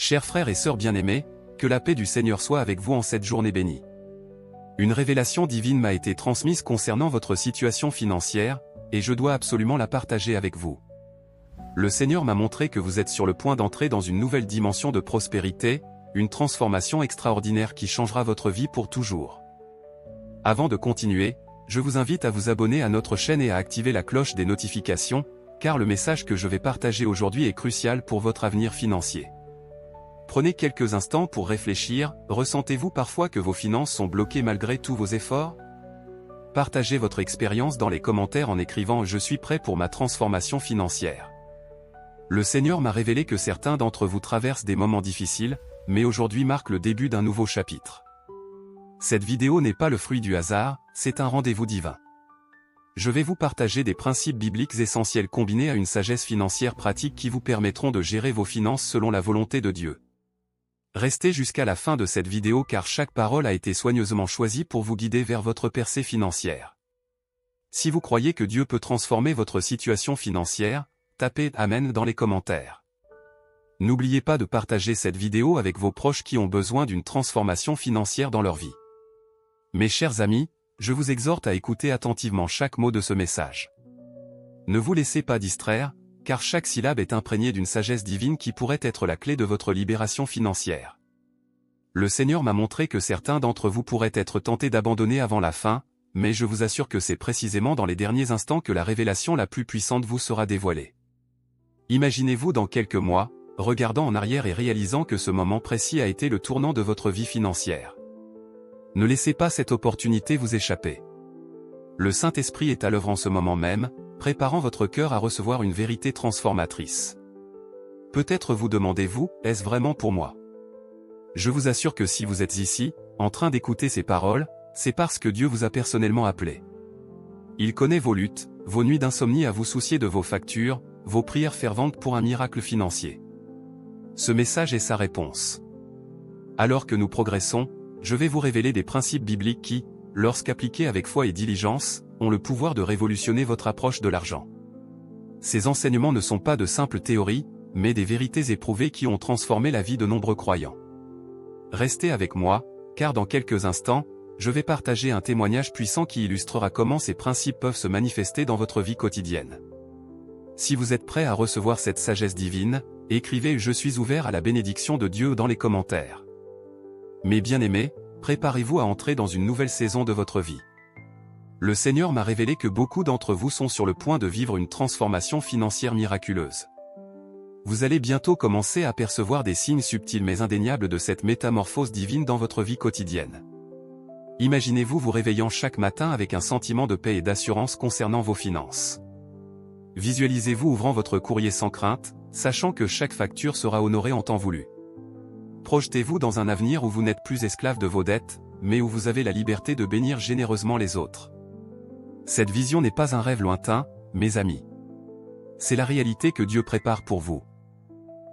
Chers frères et sœurs bien-aimés, que la paix du Seigneur soit avec vous en cette journée bénie. Une révélation divine m'a été transmise concernant votre situation financière, et je dois absolument la partager avec vous. Le Seigneur m'a montré que vous êtes sur le point d'entrer dans une nouvelle dimension de prospérité, une transformation extraordinaire qui changera votre vie pour toujours. Avant de continuer, je vous invite à vous abonner à notre chaîne et à activer la cloche des notifications, car le message que je vais partager aujourd'hui est crucial pour votre avenir financier. Prenez quelques instants pour réfléchir, ressentez-vous parfois que vos finances sont bloquées malgré tous vos efforts? Partagez votre expérience dans les commentaires en écrivant « Je suis prêt pour ma transformation financière ». Le Seigneur m'a révélé que certains d'entre vous traversent des moments difficiles, mais aujourd'hui marque le début d'un nouveau chapitre. Cette vidéo n'est pas le fruit du hasard, c'est un rendez-vous divin. Je vais vous partager des principes bibliques essentiels combinés à une sagesse financière pratique qui vous permettront de gérer vos finances selon la volonté de Dieu. Restez jusqu'à la fin de cette vidéo car chaque parole a été soigneusement choisie pour vous guider vers votre percée financière. Si vous croyez que Dieu peut transformer votre situation financière, tapez « Amen » dans les commentaires. N'oubliez pas de partager cette vidéo avec vos proches qui ont besoin d'une transformation financière dans leur vie. Mes chers amis, je vous exhorte à écouter attentivement chaque mot de ce message. Ne vous laissez pas distraire, car chaque syllabe est imprégnée d'une sagesse divine qui pourrait être la clé de votre libération financière. Le Seigneur m'a montré que certains d'entre vous pourraient être tentés d'abandonner avant la fin, mais je vous assure que c'est précisément dans les derniers instants que la révélation la plus puissante vous sera dévoilée. Imaginez-vous dans quelques mois, regardant en arrière et réalisant que ce moment précis a été le tournant de votre vie financière. Ne laissez pas cette opportunité vous échapper. Le Saint-Esprit est à l'œuvre en ce moment même, préparant votre cœur à recevoir une vérité transformatrice. Peut-être vous demandez-vous, est-ce vraiment pour moi? Je vous assure que si vous êtes ici, en train d'écouter ces paroles, c'est parce que Dieu vous a personnellement appelé. Il connaît vos luttes, vos nuits d'insomnie à vous soucier de vos factures, vos prières ferventes pour un miracle financier. Ce message est sa réponse. Alors que nous progressons, je vais vous révéler des principes bibliques qui, lorsqu'appliqués avec foi et diligence, ont le pouvoir de révolutionner votre approche de l'argent. Ces enseignements ne sont pas de simples théories, mais des vérités éprouvées qui ont transformé la vie de nombreux croyants. Restez avec moi, car dans quelques instants, je vais partager un témoignage puissant qui illustrera comment ces principes peuvent se manifester dans votre vie quotidienne. Si vous êtes prêt à recevoir cette sagesse divine, écrivez « Je suis ouvert à la bénédiction de Dieu » dans les commentaires. Mes bien-aimés, préparez-vous à entrer dans une nouvelle saison de votre vie. Le Seigneur m'a révélé que beaucoup d'entre vous sont sur le point de vivre une transformation financière miraculeuse. Vous allez bientôt commencer à percevoir des signes subtils mais indéniables de cette métamorphose divine dans votre vie quotidienne. Imaginez-vous vous réveillant chaque matin avec un sentiment de paix et d'assurance concernant vos finances. Visualisez-vous ouvrant votre courrier sans crainte, sachant que chaque facture sera honorée en temps voulu. Projetez-vous dans un avenir où vous n'êtes plus esclave de vos dettes, mais où vous avez la liberté de bénir généreusement les autres. Cette vision n'est pas un rêve lointain, mes amis. C'est la réalité que Dieu prépare pour vous.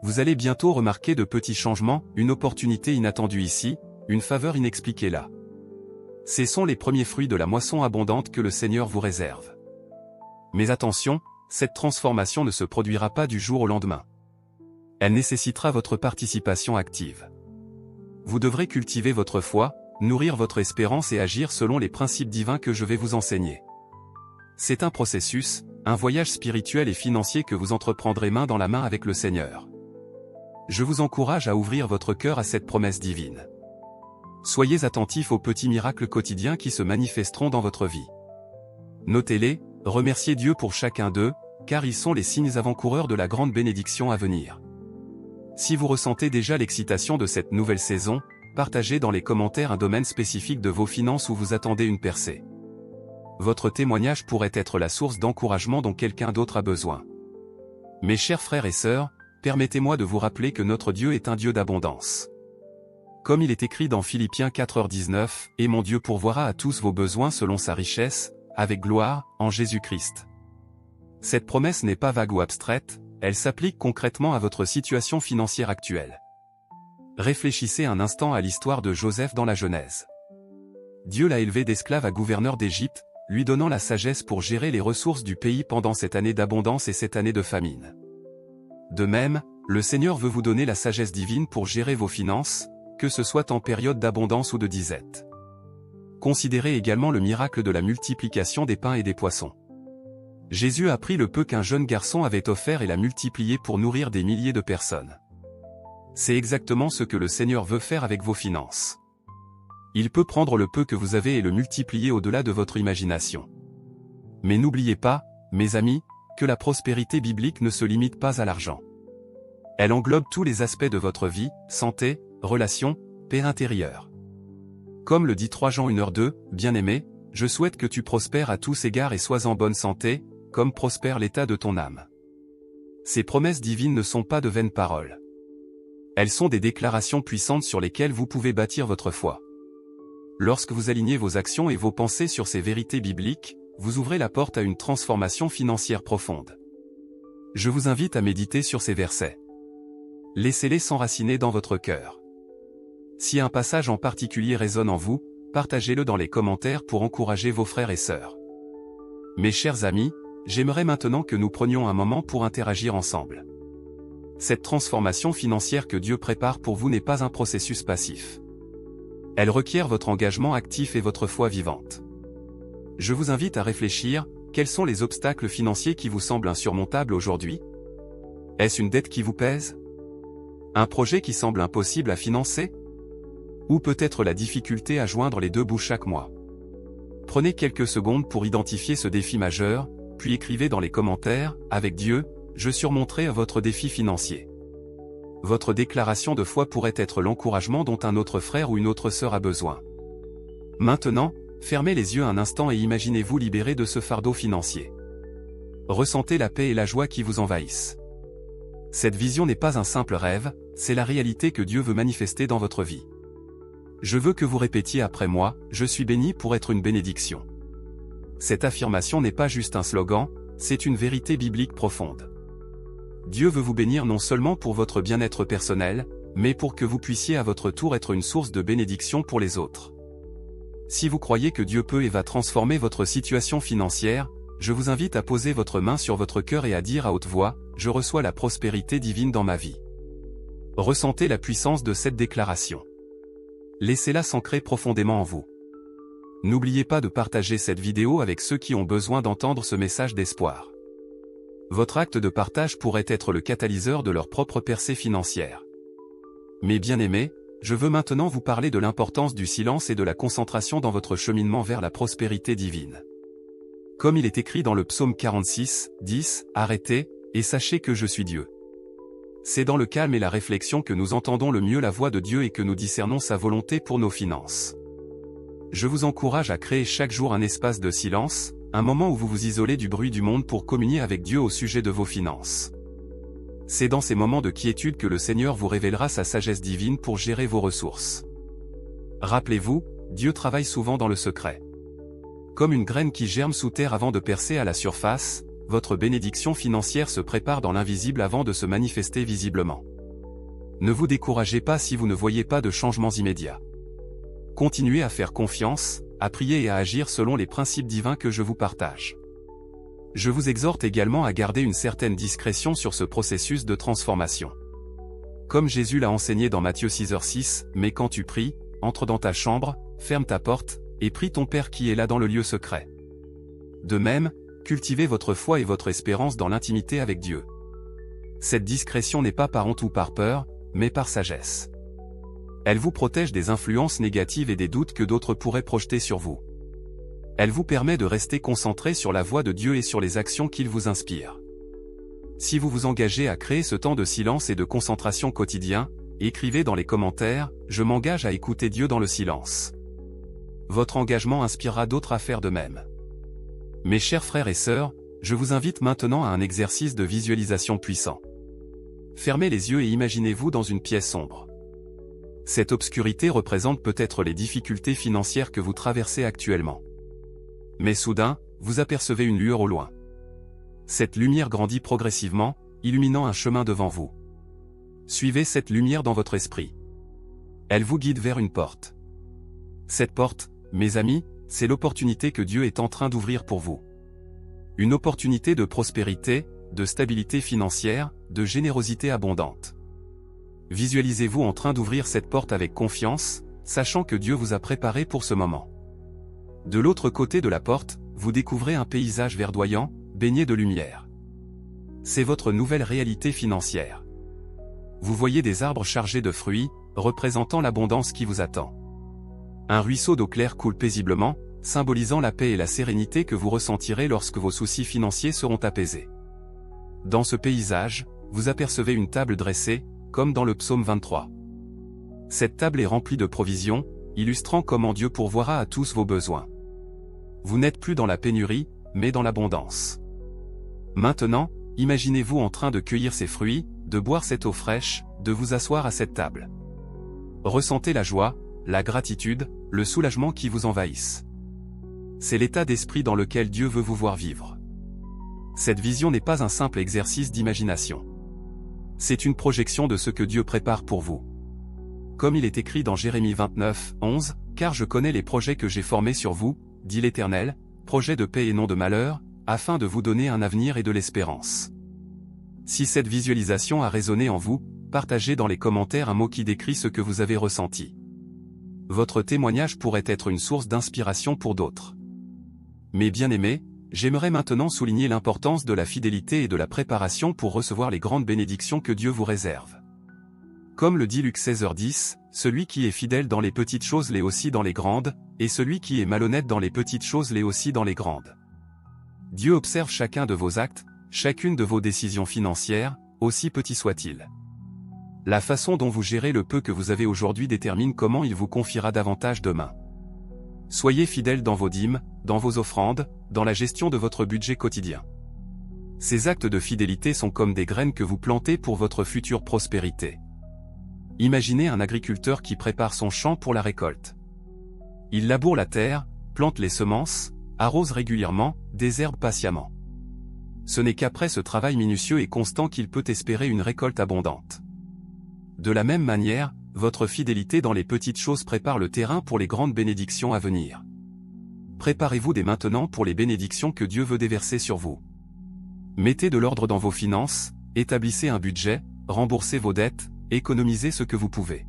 Vous allez bientôt remarquer de petits changements, une opportunité inattendue ici, une faveur inexpliquée là. Ce sont les premiers fruits de la moisson abondante que le Seigneur vous réserve. Mais attention, cette transformation ne se produira pas du jour au lendemain. Elle nécessitera votre participation active. Vous devrez cultiver votre foi, nourrir votre espérance et agir selon les principes divins que je vais vous enseigner. C'est un processus, un voyage spirituel et financier que vous entreprendrez main dans la main avec le Seigneur. Je vous encourage à ouvrir votre cœur à cette promesse divine. Soyez attentifs aux petits miracles quotidiens qui se manifesteront dans votre vie. Notez-les, remerciez Dieu pour chacun d'eux, car ils sont les signes avant-coureurs de la grande bénédiction à venir. Si vous ressentez déjà l'excitation de cette nouvelle saison, partagez dans les commentaires un domaine spécifique de vos finances où vous attendez une percée. Votre témoignage pourrait être la source d'encouragement dont quelqu'un d'autre a besoin. Mes chers frères et sœurs, permettez-moi de vous rappeler que notre Dieu est un Dieu d'abondance. Comme il est écrit dans Philippiens 4:19, « Et mon Dieu pourvoira à tous vos besoins selon sa richesse, avec gloire, en Jésus-Christ. » Cette promesse n'est pas vague ou abstraite, elle s'applique concrètement à votre situation financière actuelle. Réfléchissez un instant à l'histoire de Joseph dans la Genèse. Dieu l'a élevé d'esclave à gouverneur d'Égypte, lui donnant la sagesse pour gérer les ressources du pays pendant cette année d'abondance et cette année de famine. De même, Le Seigneur veut vous donner la sagesse divine pour gérer vos finances, que ce soit en période d'abondance ou de disette. Considérez également le miracle de la multiplication des pains et des poissons. Jésus a pris le peu qu'un jeune garçon avait offert et l'a multiplié pour nourrir des milliers de personnes. C'est exactement ce que le Seigneur veut faire avec vos finances. Il peut prendre le peu que vous avez et le multiplier au-delà de votre imagination. Mais n'oubliez pas, mes amis, que la prospérité biblique ne se limite pas à l'argent. Elle englobe tous les aspects de votre vie, santé, relations, paix intérieure. Comme le dit 3 Jean 1h2, bien-aimé, je souhaite que tu prospères à tous égards et sois en bonne santé, comme prospère l'état de ton âme. Ces promesses divines ne sont pas de vaines paroles. Elles sont des déclarations puissantes sur lesquelles vous pouvez bâtir votre foi. Lorsque vous alignez vos actions et vos pensées sur ces vérités bibliques, vous ouvrez la porte à une transformation financière profonde. Je vous invite à méditer sur ces versets. Laissez-les s'enraciner dans votre cœur. Si un passage en particulier résonne en vous, partagez-le dans les commentaires pour encourager vos frères et sœurs. Mes chers amis, j'aimerais maintenant que nous prenions un moment pour interagir ensemble. Cette transformation financière que Dieu prépare pour vous n'est pas un processus passif. Elle requiert votre engagement actif et votre foi vivante. Je vous invite à réfléchir, quels sont les obstacles financiers qui vous semblent insurmontables aujourd'hui? Est-ce une dette qui vous pèse? Un projet qui semble impossible à financer? Ou peut-être la difficulté à joindre les deux bouts chaque mois? Prenez quelques secondes pour identifier ce défi majeur, puis écrivez dans les commentaires, avec Dieu, je surmonterai votre défi financier. Votre déclaration de foi pourrait être l'encouragement dont un autre frère ou une autre sœur a besoin. Maintenant, fermez les yeux un instant et imaginez-vous libéré de ce fardeau financier. Ressentez la paix et la joie qui vous envahissent. Cette vision n'est pas un simple rêve, c'est la réalité que Dieu veut manifester dans votre vie. Je veux que vous répétiez après moi, je suis béni pour être une bénédiction. Cette affirmation n'est pas juste un slogan, c'est une vérité biblique profonde. Dieu veut vous bénir non seulement pour votre bien-être personnel, mais pour que vous puissiez à votre tour être une source de bénédiction pour les autres. Si vous croyez que Dieu peut et va transformer votre situation financière, je vous invite à poser votre main sur votre cœur et à dire à haute voix, je reçois la prospérité divine dans ma vie. Ressentez la puissance de cette déclaration. Laissez-la s'ancrer profondément en vous. N'oubliez pas de partager cette vidéo avec ceux qui ont besoin d'entendre ce message d'espoir. Votre acte de partage pourrait être le catalyseur de leur propre percée financière. Mes bien-aimés, je veux maintenant vous parler de l'importance du silence et de la concentration dans votre cheminement vers la prospérité divine. Comme il est écrit dans le psaume 46, 10, arrêtez, et sachez que je suis Dieu. C'est dans le calme et la réflexion que nous entendons le mieux la voix de Dieu et que nous discernons sa volonté pour nos finances. Je vous encourage à créer chaque jour un espace de silence, un moment où vous vous isolez du bruit du monde pour communier avec Dieu au sujet de vos finances. C'est dans ces moments de quiétude que le Seigneur vous révélera sa sagesse divine pour gérer vos ressources. Rappelez-vous, Dieu travaille souvent dans le secret. Comme une graine qui germe sous terre avant de percer à la surface, votre bénédiction financière se prépare dans l'invisible avant de se manifester visiblement. Ne vous découragez pas si vous ne voyez pas de changements immédiats. Continuez à faire confiance, à prier et à agir selon les principes divins que je vous partage. Je vous exhorte également à garder une certaine discrétion sur ce processus de transformation. Comme Jésus l'a enseigné dans Matthieu 6h6, mais quand tu pries, entre dans ta chambre, ferme ta porte, et prie ton Père qui est là dans le lieu secret. De même, cultivez votre foi et votre espérance dans l'intimité avec Dieu. Cette discrétion n'est pas par honte ou par peur, mais par sagesse. Elle vous protège des influences négatives et des doutes que d'autres pourraient projeter sur vous. Elle vous permet de rester concentré sur la voix de Dieu et sur les actions qu'il vous inspire. Si vous vous engagez à créer ce temps de silence et de concentration quotidien, écrivez dans les commentaires « Je m'engage à écouter Dieu dans le silence ». Votre engagement inspirera d'autres à faire de même. Mes chers frères et sœurs, je vous invite maintenant à un exercice de visualisation puissant. Fermez les yeux et imaginez-vous dans une pièce sombre. Cette obscurité représente peut-être les difficultés financières que vous traversez actuellement. Mais soudain, vous apercevez une lueur au loin. Cette lumière grandit progressivement, illuminant un chemin devant vous. Suivez cette lumière dans votre esprit. Elle vous guide vers une porte. Cette porte, mes amis, c'est l'opportunité que Dieu est en train d'ouvrir pour vous. Une opportunité de prospérité, de stabilité financière, de générosité abondante. Visualisez-vous en train d'ouvrir cette porte avec confiance, sachant que Dieu vous a préparé pour ce moment. De l'autre côté de la porte, vous découvrez un paysage verdoyant, baigné de lumière. C'est votre nouvelle réalité financière. Vous voyez des arbres chargés de fruits, représentant l'abondance qui vous attend. Un ruisseau d'eau claire coule paisiblement, symbolisant la paix et la sérénité que vous ressentirez lorsque vos soucis financiers seront apaisés. Dans ce paysage, vous apercevez une table dressée, comme dans le psaume 23. Cette table est remplie de provisions, illustrant comment Dieu pourvoira à tous vos besoins. Vous n'êtes plus dans la pénurie, mais dans l'abondance. Maintenant, imaginez-vous en train de cueillir ces fruits, de boire cette eau fraîche, de vous asseoir à cette table. Ressentez la joie, la gratitude, le soulagement qui vous envahissent. C'est l'état d'esprit dans lequel Dieu veut vous voir vivre. Cette vision n'est pas un simple exercice d'imagination. C'est une projection de ce que Dieu prépare pour vous. Comme il est écrit dans Jérémie 29, 11, « Car je connais les projets que j'ai formés sur vous, dit l'Éternel, projets de paix et non de malheur, afin de vous donner un avenir et de l'espérance. » Si cette visualisation a résonné en vous, partagez dans les commentaires un mot qui décrit ce que vous avez ressenti. Votre témoignage pourrait être une source d'inspiration pour d'autres. Mes bien-aimés, j'aimerais maintenant souligner l'importance de la fidélité et de la préparation pour recevoir les grandes bénédictions que Dieu vous réserve. Comme le dit Luc 16h10, celui qui est fidèle dans les petites choses l'est aussi dans les grandes, et celui qui est malhonnête dans les petites choses l'est aussi dans les grandes. Dieu observe chacun de vos actes, chacune de vos décisions financières, aussi petits soient-ils. La façon dont vous gérez le peu que vous avez aujourd'hui détermine comment il vous confiera davantage demain. Soyez fidèles dans vos dîmes, dans vos offrandes, dans la gestion de votre budget quotidien. Ces actes de fidélité sont comme des graines que vous plantez pour votre future prospérité. Imaginez un agriculteur qui prépare son champ pour la récolte. Il laboure la terre, plante les semences, arrose régulièrement, désherbe patiemment. Ce n'est qu'après ce travail minutieux et constant qu'il peut espérer une récolte abondante. De la même manière, votre fidélité dans les petites choses prépare le terrain pour les grandes bénédictions à venir. Préparez-vous dès maintenant pour les bénédictions que Dieu veut déverser sur vous. Mettez de l'ordre dans vos finances, établissez un budget, remboursez vos dettes, économisez ce que vous pouvez.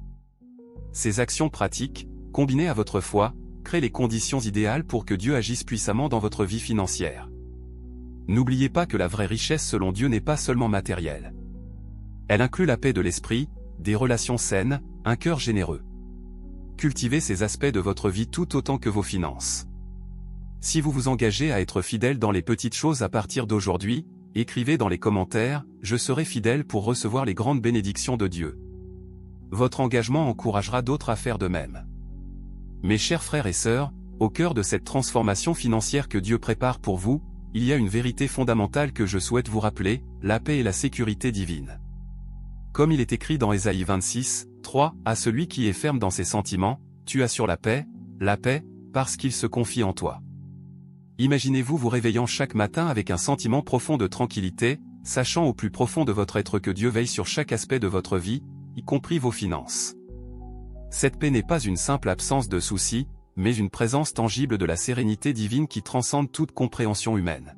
Ces actions pratiques, combinées à votre foi, créent les conditions idéales pour que Dieu agisse puissamment dans votre vie financière. N'oubliez pas que la vraie richesse selon Dieu n'est pas seulement matérielle. Elle inclut la paix de l'esprit, des relations saines, un cœur généreux. Cultivez ces aspects de votre vie tout autant que vos finances. Si vous vous engagez à être fidèle dans les petites choses à partir d'aujourd'hui, écrivez dans les commentaires « Je serai fidèle pour recevoir les grandes bénédictions de Dieu ». Votre engagement encouragera d'autres à faire de même. Mes chers frères et sœurs, au cœur de cette transformation financière que Dieu prépare pour vous, il y a une vérité fondamentale que je souhaite vous rappeler, la paix et la sécurité divine. Comme il est écrit dans Ésaïe 26, 3, « À celui qui est ferme dans ses sentiments, tu assures la paix, parce qu'il se confie en toi. » Imaginez-vous vous réveillant chaque matin avec un sentiment profond de tranquillité, sachant au plus profond de votre être que Dieu veille sur chaque aspect de votre vie, y compris vos finances. Cette paix n'est pas une simple absence de soucis, mais une présence tangible de la sérénité divine qui transcende toute compréhension humaine.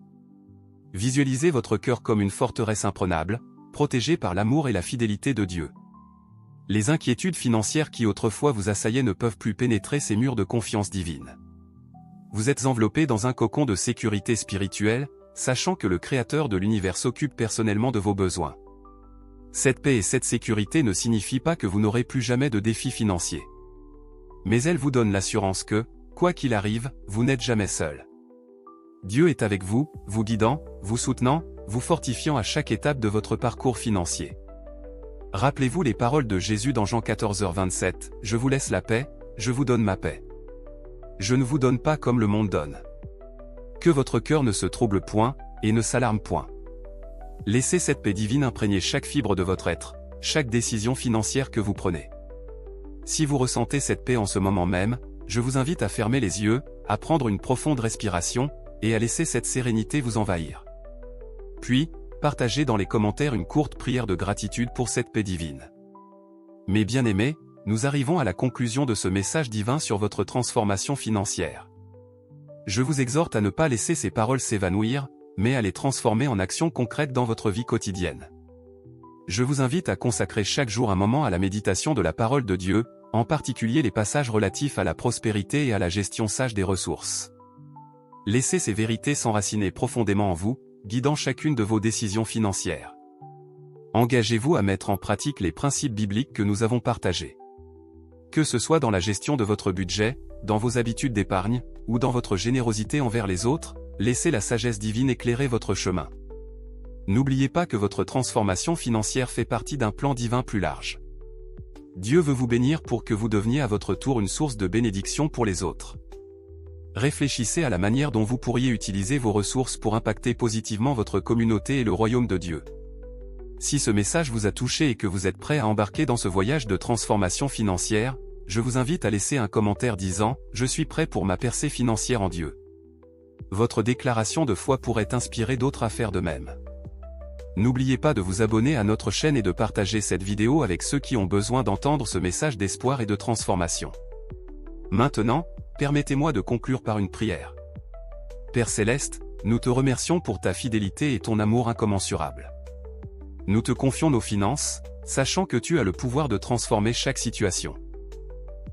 Visualisez votre cœur comme une forteresse imprenable, protégée par l'amour et la fidélité de Dieu. Les inquiétudes financières qui autrefois vous assaillaient ne peuvent plus pénétrer ces murs de confiance divine. Vous êtes enveloppé dans un cocon de sécurité spirituelle, sachant que le Créateur de l'univers s'occupe personnellement de vos besoins. Cette paix et cette sécurité ne signifient pas que vous n'aurez plus jamais de défis financiers. Mais elle vous donne l'assurance que, quoi qu'il arrive, vous n'êtes jamais seul. Dieu est avec vous, vous guidant, vous soutenant, vous fortifiant à chaque étape de votre parcours financier. Rappelez-vous les paroles de Jésus dans Jean 14h27, « Je vous laisse la paix, je vous donne ma paix. Je ne vous donne pas comme le monde donne. Que votre cœur ne se trouble point, et ne s'alarme point. » Laissez cette paix divine imprégner chaque fibre de votre être, chaque décision financière que vous prenez. Si vous ressentez cette paix en ce moment même, je vous invite à fermer les yeux, à prendre une profonde respiration, et à laisser cette sérénité vous envahir. Puis, partagez dans les commentaires une courte prière de gratitude pour cette paix divine. Mes bien-aimés, nous arrivons à la conclusion de ce message divin sur votre transformation financière. Je vous exhorte à ne pas laisser ces paroles s'évanouir, mais à les transformer en actions concrètes dans votre vie quotidienne. Je vous invite à consacrer chaque jour un moment à la méditation de la parole de Dieu, en particulier les passages relatifs à la prospérité et à la gestion sage des ressources. Laissez ces vérités s'enraciner profondément en vous, guidant chacune de vos décisions financières. Engagez-vous à mettre en pratique les principes bibliques que nous avons partagés. Que ce soit dans la gestion de votre budget, dans vos habitudes d'épargne, ou dans votre générosité envers les autres, laissez la sagesse divine éclairer votre chemin. N'oubliez pas que votre transformation financière fait partie d'un plan divin plus large. Dieu veut vous bénir pour que vous deveniez à votre tour une source de bénédiction pour les autres. Réfléchissez à la manière dont vous pourriez utiliser vos ressources pour impacter positivement votre communauté et le royaume de Dieu. Si ce message vous a touché et que vous êtes prêt à embarquer dans ce voyage de transformation financière, je vous invite à laisser un commentaire disant « Je suis prêt pour ma percée financière en Dieu ». Votre déclaration de foi pourrait inspirer d'autres à faire de même. N'oubliez pas de vous abonner à notre chaîne et de partager cette vidéo avec ceux qui ont besoin d'entendre ce message d'espoir et de transformation. Maintenant, permettez-moi de conclure par une prière. Père Céleste, nous te remercions pour ta fidélité et ton amour incommensurable. Nous te confions nos finances, sachant que tu as le pouvoir de transformer chaque situation.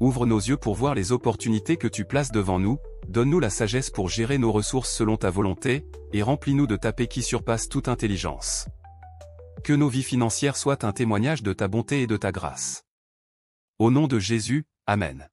Ouvre nos yeux pour voir les opportunités que tu places devant nous, donne-nous la sagesse pour gérer nos ressources selon ta volonté, et remplis-nous de ta paix qui surpasse toute intelligence. Que nos vies financières soient un témoignage de ta bonté et de ta grâce. Au nom de Jésus, Amen.